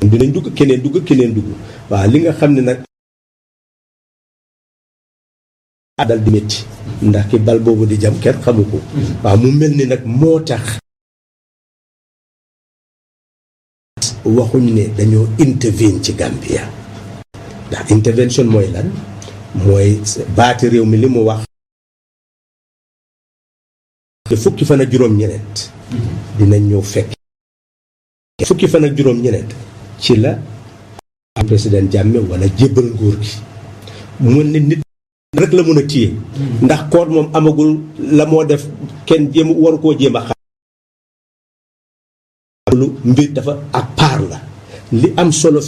dinañ dugg keneen dugg waaw li nga xam ne nag dal di métti ndax ki bal boobu di jam kenn xamu ko waaw mu mel ni nag moo tax waxuñ ne dañoo intervene ci Gambia ndax intervention mooy lan mooy baati réew mi li mu wax te fukki fan ak juróom-ñeent dinañ ñëw fekk fukki fan ak juróom-ñeent ci la président Jammeh wala jébbal nguur gi mu ne nit rek la mën a téye ndax koor moom amagul la moo def kenn jéem waru koo jéem a xam lu mbir dafa ak paar la li am solo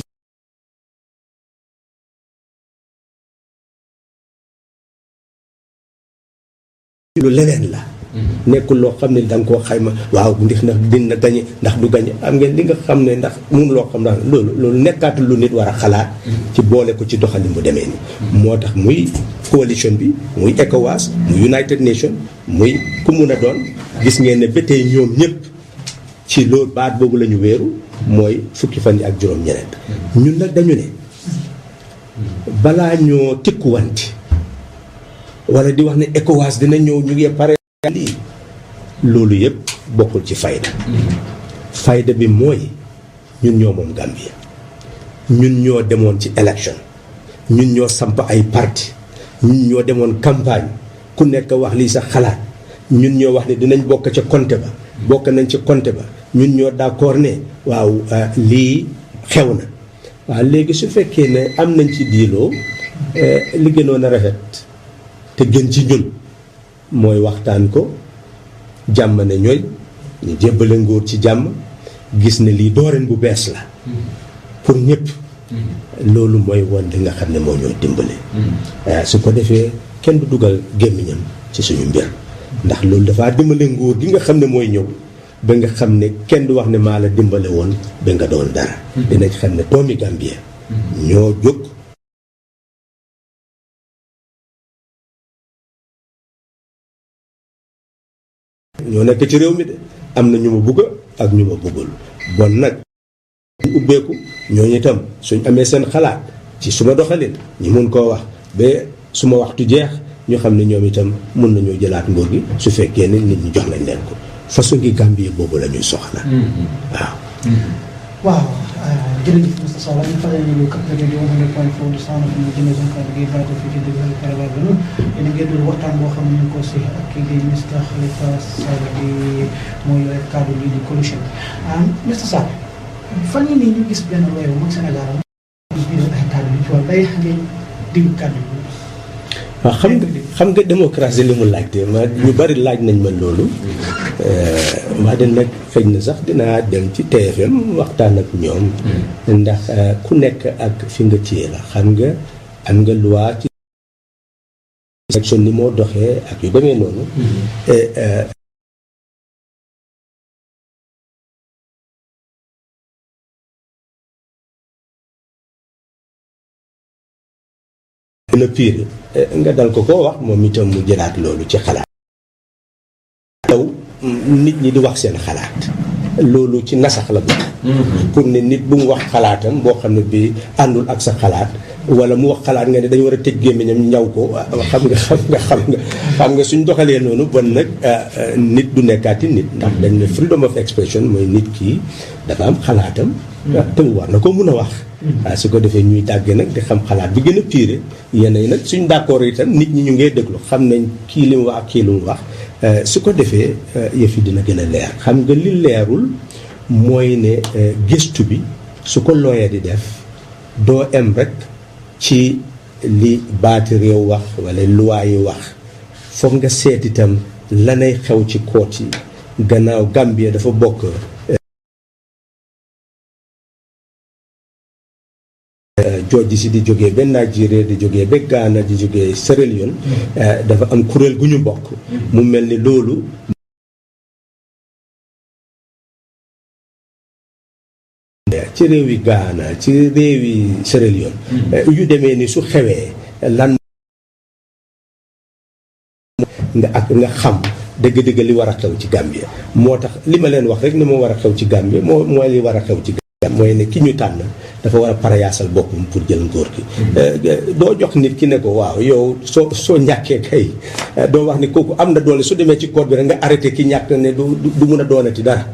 lu leneen la nekkul loo xam ne danga koo xayma waaw ndax dina gañe ndax du gañe am ngeen li nga xam ne ndax mun loo xam daal loolu nekkaatul lu nit war a xalaat ci boole ko ci doxalin bu demee ni moo tax muy coalition bi muy ECOWAS muy United Nations muy ku mun a doon gis ngeen ne ba tey ñoom ñëpp ci loolu baat boobu la ñu wéeru mooy fukki fan yi ak juróom-ñeent ñun nag dañu ne balaa ñoo tikkuwanti wala di wax ne ECOWAS dina ñëw ñu ngi pare lii loolu yëpp bokkul ci fayda bi mooy ñun ñoo moom Gambia ñun ñoo demoon ci élection ñun ñoo samp ay parti ñun ñoo demoon campagne ku nekk wax lii sa xalaat ñun ñoo wax ne dinañ bokk ca compte ba bokk nañ ci compte ba ñun ñoo d'accord ne waaw lii xew na waaw léegi su fekkee ne am nañ ci diiloo li gënoon a rafet te gën ci ñun mooy waxtaan ko jàmm ne ñooy ñu jébbale nguur ci jàmm gis ne lii dooreen bu bees la pour ñëpp loolu mooy woon li nga xam ne moo ñoo dimbale su ko defee kenn du dugal gémmiñam ci suñu mbir ndax loolu dafa dimbale nguur gi nga xam ne mooy ñëw ba nga xam ne kenn du wax ne maa la dimbale woon ba nga doon dara dinañ xam ne doomi Gambie ñoo jóg ñoo nekk ci réew mi de am na ñu ma bugg ak ñu ma buggul bon nag ñu ubbeeku ñooñu itam suñ amee seen xalaat ci suma doxalin ñu mun koo wax ba suma waxtu jeex ñu xam ne ñoom itam mun nañoo jëlaat nguur gi su fekkee ne nit ñi jox nañ leen ko façon ngi Gambie boobu la ñuy soxla waaw jërëjëf Mr Sallah ñu fàttali ne lu Capital Radio 100.4 Sound of Journalism kàddu gi bàyyi ko fii ci déglu Karaba Gano yéen a ngi déglu waxtaan boo xam ne ñu ngi ko si ak kii di Mr Halifa Sallah di mooy kaddu lii di coalition Mr Sallah fan yii nii ñu gis benn réew mag Sénégal ay kaddu yu ci wàllu day xamee diggu kaddu yi. waaw xam nga démocratie li mu laajte ma ñu bari laaj nañ ma loolu wax de nag xëy na sax dinaa dem ci TFM waxtaan ak ñoom ndax ku nekk ak fi nga téye la xam nga am nga loi ci section ni moo doxee ak yu demee noonu na pire nga dal ko koo wax moom itam mu jëlaat loolu ci xalaat yow nit ñi di wax seen xalaat loolu ci nasax la bokk pour ne nit bu mu wax xalaatam boo xam ne bi àndul ak sa xalaat wala mu wax xalaat nga ne dañu war a tëj gémmiñam ñaw ko xam nga suñ doxalee noonu bon nag nit du nekkaati nit ndax dañ ne freedom of expression mooy nit kii dafa am xalaatam te mu war na ko mun a wax su ko defee ñuy dàgge nag di xam xalaat bi gën a piire yenn yi nag suñ d'accord itam nit ñi ñu ngee déglu xam nañ kii li mu wax ak kii li mu wax su ko defee yëf yi dina gën a leer xam nga li leerul mooy ne gëstu bi su ko looyee di def doo em rek ci li baati réew wax wala luwaa yi wax foog nga seet itam lanay xew ci koot yi gannaaw Gambie dafa bokk George si di jógee ba Nigeria di jógee ba Ghana di jógee Sierra Leone dafa am kuréel gu ñu bokk mu mel ni loolu ci réewi Ghana ci réewi Sierra Leone yu demee ni su xewee lan nga xam dëgg-dëgg li war a xew ci Gambie moo tax li ma leen wax rek ni moo war a xew ci Gambie mooy li war a xew ci mooy ne ki ñu tànn dafa war a parayaasal boppam pour jël nguur gi. doo jox nit ki ne ko waaw yow soo ñàkkee kay doo wax ni kooku am na doole su demee ci code bi rek nga arrêté ki ñàkk ne du mun a doonati dara.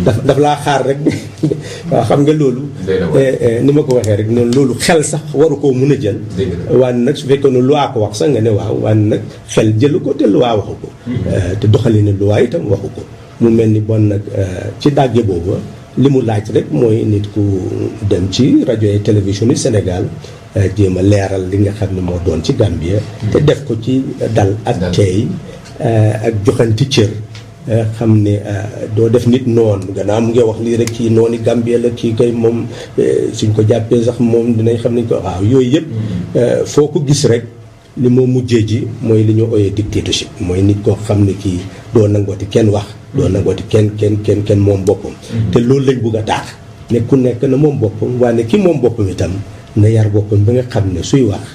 daf laa xaar rek waaw xam nga loolu. ni ma ko waxee rek noonu loolu xel sax waru koo mun a jël. waaye nag su fekkee ne loi ko wax sax nga ne waaw waaye nag xel jëlu ko te loi waxu ko. te doxalin loi itam waxu ko mu mel ni bon nag ci dàgge boobu. li mu laaj rek mooy nit ku dem ci rajo yi télévision yi Sénégal jéem a leeral li nga xam ne moo doon ci Gambia te def ko ci dal ak teey ak joxanti cër xam ne doo def nit noonu gannaaw mu ngi wax lii rek kii noonu Gambia la kii kay moom suñ ko jàppee sax moom dinañ xam ne ko waaw yooyu yëpp foo ko gis rek li moo mujjee ji mooy li ñu ooyee dictatorship mooy nit koo xam ne kii doo nangooti kenn wax doo nangooti kenn moom boppam te loolu lañ bugg a daax ne ku nekk na moom boppam waaye ki moom boppam itam na yar boppam ba nga xam ne suy wax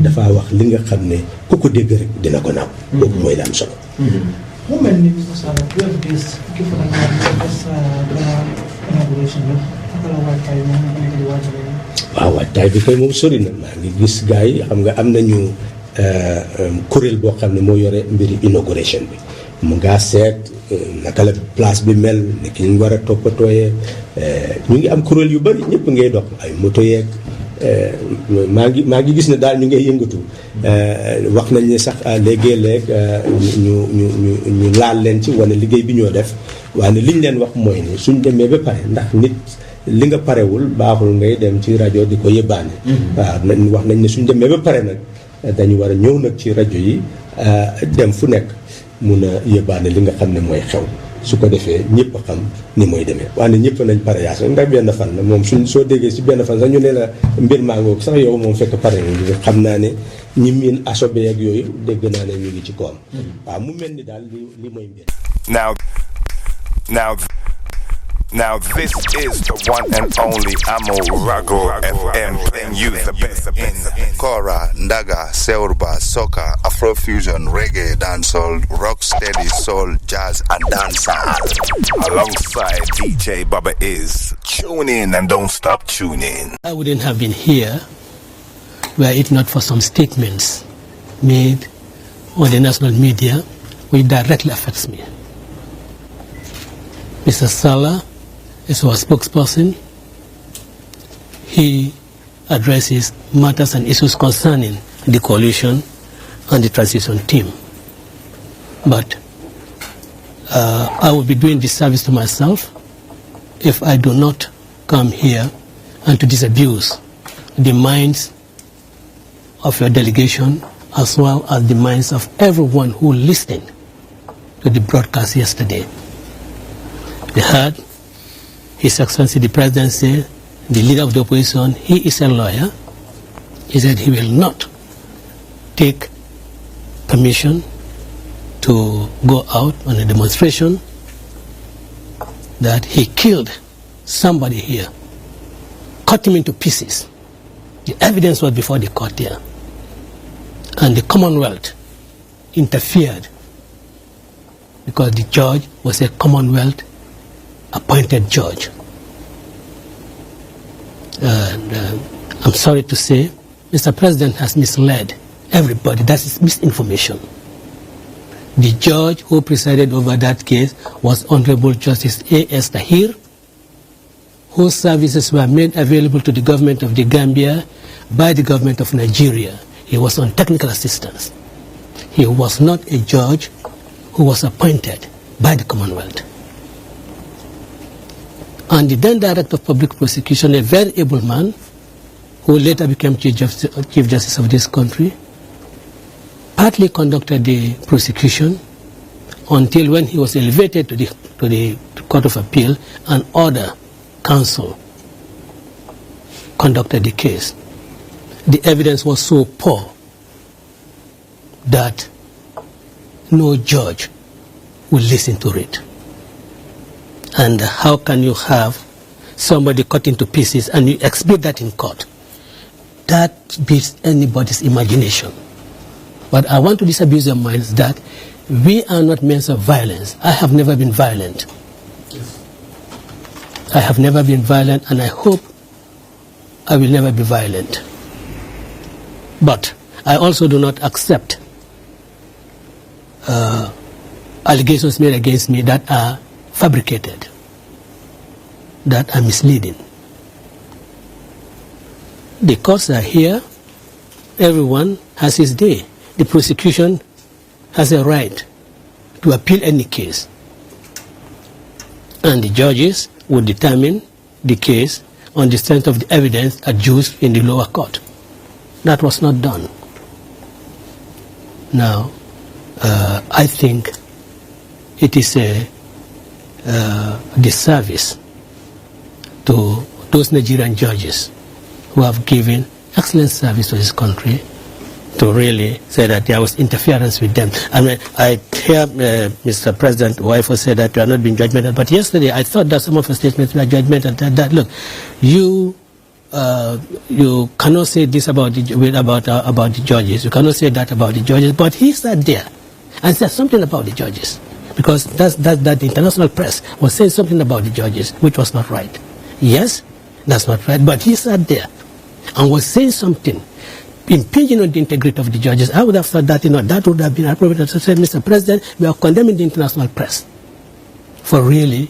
dafaa wax li nga xam ne ku ko dégg rek dina ko naaw boobu mooy la am solo mu mel ni Mr Sallah 12 days fukki fan ak ñaar des inauguration la naka la waajtaay moom nekk di waajale waaw waajtaay bi koy moom sori na maa ngi gis gars yi xam nga am nañu kuréel boo xam ne moo yore mbiri inauguration bi mu ngaa seet naka la place bi mel ni ki ñu war a toppatooyee ñu ngi am kuréel yu bari ñëpp ngay dox ay moto yeeg maa ngi gis ne daal ñu ngay yëngatu wax nañ ne sax léegi-léeg ñu laal leen ci wane liggéey bi ñoo def waaye liñ leen wax mooy ni suñ demee ba pare ndax nit li nga parewul baaxul ngay dem ci rajo di ko yëbbaane waaw wax nañ ne suñ demee ba pare nag dañu war a ñëw nag ci rajo yi dem fu nekk mun a yëbbaane li nga xam ne mooy xew su ko defee ñëpp a xam ni mooy demee waaye ñëpp nañ pare yaas ndax benn fan la moom suñ soo déggee si benn fan sax ñu ne la mbir maa ngoog sax yow moom fekk pare nga xam naa ne ñi miin asobe ak yooyu dégg naa ne ñu ngi ci koom waaw mu mel ni daal li mooy mbir. Now this is the one and only Amo Rago FM playing you the best in Kora, Ndaga, Seurba, Soca, Afrofusion, Reggae, Dancehall, Rocksteady, Soul, Jazz and Dancehall. Alongside DJ Baba is. Tune in and don't stop tuning. I wouldn't have been here were it not for some statements made on the national media which directly affects me. Mr. Sallah is our spokesperson. He addresses matters and issues concerning the coalition and the transition team. But I will be doing disservice to myself if I do not come here and to disabuse the minds of your delegation as well as the minds of everyone who listened to the broadcast yesterday. They heard His Excellency the Presidency, the leader of the opposition, he is a lawyer. He said he will not take permission to go out on a demonstration, that he killed somebody here, cut him into pieces. The evidence was before the court here. And the Commonwealth interfered because the judge was a Commonwealth appointed judge. And I'm sorry to say, Mr. President has misled everybody. That is misinformation. The judge who presided over that case was Honorable Justice A.S. Tahir, whose services were made available to the government of the Gambia by the government of Nigeria. He was on technical assistance. He was not a judge who was appointed by the Commonwealth. And the then Director of Public Prosecution, a very able man, who later became Chief Justice of this country, partly conducted the prosecution until when he was elevated to the Court of Appeal, and other counsel conducted the case. The evidence was so poor that no judge would listen to it. And how can you have somebody cut into pieces and you exhibit that in court? That beats anybody's imagination. But I want to disabuse your minds that we are not men of violence. I have never been violent. I have never been violent, and I hope I will never be violent. But I also do not accept allegations made against me that are fabricated, that are misleading. The courts are here. Everyone has his day. The prosecution has a right to appeal any case. And the judges will determine the case on the strength of the evidence adduced in the lower court. That was not done. Now, I think it is a disservice to those Nigerian judges who have given excellent service to this country to really say that there was interference with them. I mean, I hear Mr. President Waifo say that you are not being judgmental, but yesterday I thought that some of the statements were judgmental. That look, you cannot say this about the judges. You cannot say that about the judges. But he sat there and said something about the judges, because that the international press was saying something about the judges, which was not right. Yes, that's not right. But he sat there and was saying something impinging on the integrity of the judges. I would have thought that that would have been appropriate to say, Mr. President, we are condemning the international press for really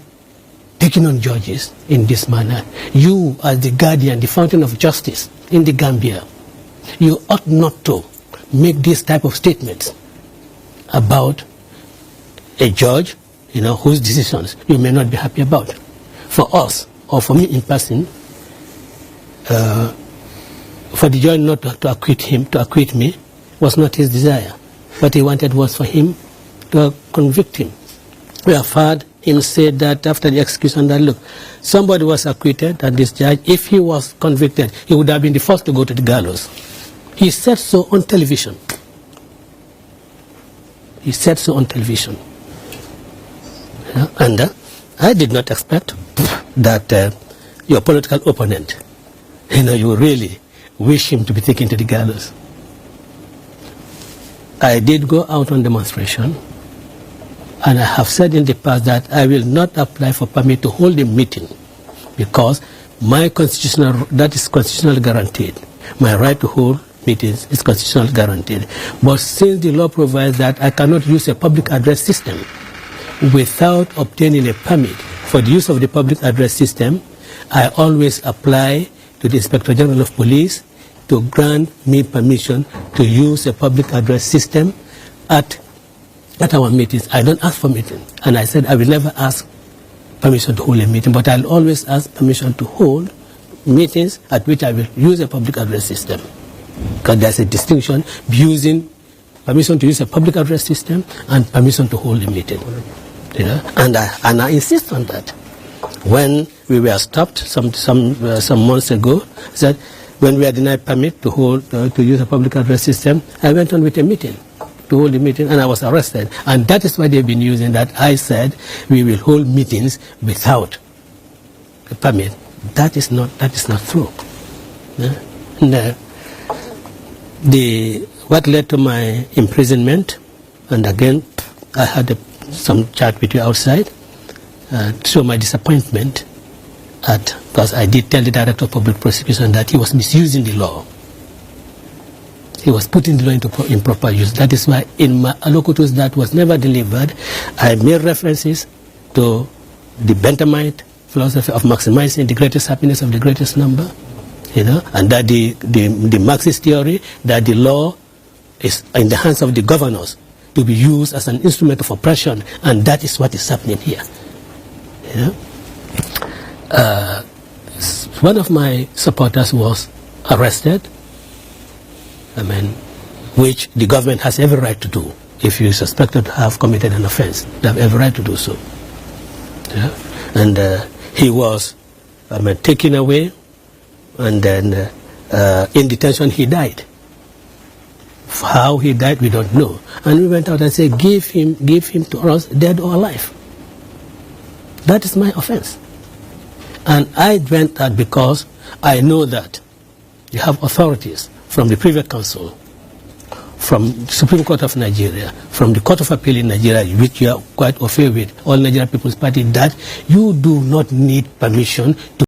taking on judges in this manner. You, as the guardian, the fountain of justice in the Gambia, you ought not to make this type of statements about a judge, whose decisions you may not be happy about. For us, or for me in person, for the judge not to acquit me, was not his desire. What he wanted was for him to convict him. We have heard him say that after the execution, that look, somebody was acquitted at this judge. If he was convicted, he would have been the first to go to the gallows. He said so on television. He said so on television. And I did not expect that your political opponent, you really wish him to be taken to the gallows. I did go out on demonstration, and I have said in the past that I will not apply for permit to hold a meeting, because that is constitutionally guaranteed. My right to hold meetings is constitutionally guaranteed. But since the law provides that I cannot use a public address system without obtaining a permit for the use of the public address system, I always apply to the Inspector General of Police to grant me permission to use a public address system at our meetings. I don't ask for meetings. And I said I will never ask permission to hold a meeting, but I'll always ask permission to hold meetings at which I will use a public address system. Because there's a distinction using permission to use a public address system and permission to hold a meeting. And I insist on that. When we were stopped some months ago, I said, when we are denied permit to use a public address system, I went on with a meeting, to hold a meeting, and I was arrested. And that is why they've been using that. I said we will hold meetings without a permit. That is not true. And, what led to my imprisonment, and again, I had some chat with you outside, to show my disappointment because I did tell the Director of Public Prosecution that he was misusing the law. He was putting the law into improper use. That is why in my allocutus that was never delivered, I made references to the Benthamite philosophy of maximizing the greatest happiness of the greatest number, and that the Marxist theory that the law is in the hands of the governors to be used as an instrument of oppression, and that is what is happening here. One of my supporters was arrested, which the government has every right to do. If you suspected to have committed an offense, they have every right to do so. And he was taken away, and then in detention he died. How he died, we don't know. And we went out and said, give him to us, dead or alive. That is my offense. And I went out because I know that you have authorities from the Privy Council, from Supreme Court of Nigeria, from the Court of Appeal in Nigeria, which you are quite au fait with, All Nigerian People's Party, that you do not need permission to